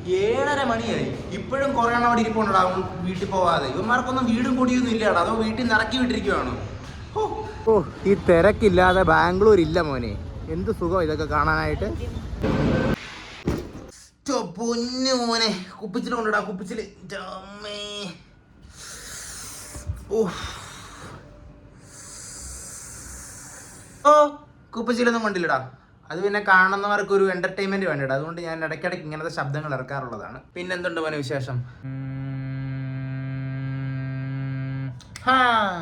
7:30 മണിയായി, ഇപ്പോഴും കുറേ എണ്ണം അവിടെ ഇരിപ്പുണ്ടാ വീട്ടിൽ പോവാതെ. ഇവന്മാർക്കൊന്നും വീടും കൂടിയൊന്നും ഇല്ലാടാ, അതോ വീട്ടിൽ നിന്ന് ഇറക്കി വിട്ടിരിക്കുവാണോ? ഓ, ഈ തിരക്കില്ലാതെ ബാംഗ്ലൂർ ഇല്ല മോനെ. എന്ത് സുഖം ഇതൊക്കെ കാണാനായിട്ട്. പൊന്നു മോനെ, കുപ്പിച്ചിൽ കൊണ്ടിടാ, കുപ്പിച്ചില്. ഓ, കുപ്പിച്ചിലൊന്നും കൊണ്ടില്ലടാ. അത് പിന്നെ കാണുന്നവർക്ക് ഒരു എന്റർടൈൻമെന്റ് വേണ്ടിയിട്ട്, അതുകൊണ്ട് ഞാൻ ഇടയ്ക്കിടയ്ക്ക് ഇങ്ങനത്തെ ശബ്ദങ്ങൾ ഇറക്കാറുള്ളതാണ്. പിന്നെ എന്തുണ്ട് മോനെ വിശേഷം?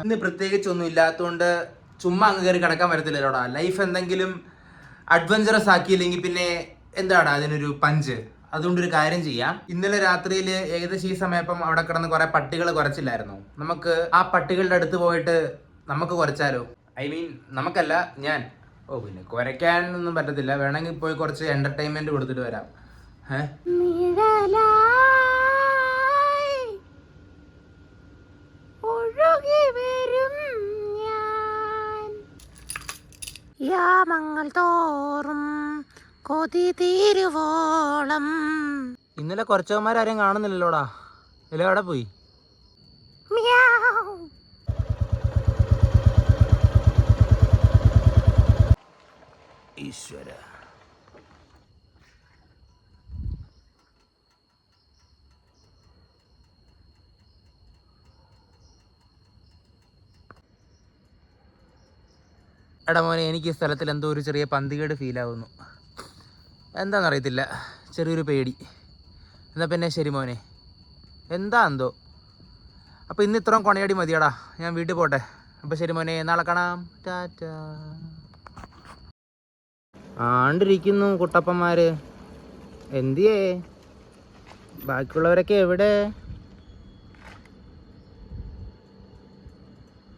ഇന്ന് പ്രത്യേകിച്ചൊന്നും ഇല്ലാത്തതുകൊണ്ട് ചുമ്മാ അങ്ങ് കയറി കിടക്കാൻ വരത്തില്ലല്ലോടാ. ലൈഫ് എന്തെങ്കിലും അഡ്വഞ്ചറസ് ആക്കിയില്ലെങ്കിൽ പിന്നെ എന്താടാ അതിനൊരു പഞ്ച്. അതുകൊണ്ടൊരു കാര്യം ചെയ്യാം. ഇന്നലെ രാത്രിയിൽ ഏകദേശം ഈ സമയപ്പം അവിടെ കിടന്ന് കുറെ പട്ടികൾ കുറച്ചില്ലായിരുന്നു. നമുക്ക് ആ പട്ടികളുടെ അടുത്ത് പോയിട്ട് നമുക്ക് കുറച്ചാലോ? ഐ മീൻ നമുക്കല്ല, ഞാൻ. ഓ, പിന്നെ കുരയ്ക്കാനൊന്നും പറ്റത്തില്ല, വേണമെങ്കിൽ പോയി കുറച്ച് എന്റർടൈൻമെന്റ് കൊടുത്തിട്ട് വരാം. യാമങ്ങൾ തോറും കൊതി തീരുവോളം. ഇന്നലെ കുറച്ചവന്മാരും കാണുന്നില്ലല്ലോടാ. ഇല്ല, എവിടെ പോയി? ഈശ്വര. എടാ മോനെ, എനിക്ക് ഈ സ്ഥലത്തിൽ എന്തോ ഒരു ചെറിയ പന്തികേട് ഫീലാവുന്നു. എന്താണെന്നറിയത്തില്ല, ചെറിയൊരു പേടി. എന്നാൽ പിന്നെ ശരി മോനെ, എന്താ എന്തോ. അപ്പോൾ ഇന്ന് ഇത്രയും കൊണയടി മതിയടാ, ഞാൻ വീട്ടിൽ പോട്ടെ. അപ്പോൾ ശരി മോനെ, നാളെ കാണാം. ടാറ്റ. ആണ്ടിരിക്കുന്നു കുട്ടപ്പന്മാർ. എന്തിയേ? ബാക്കിയുള്ളവരൊക്കെ എവിടെ?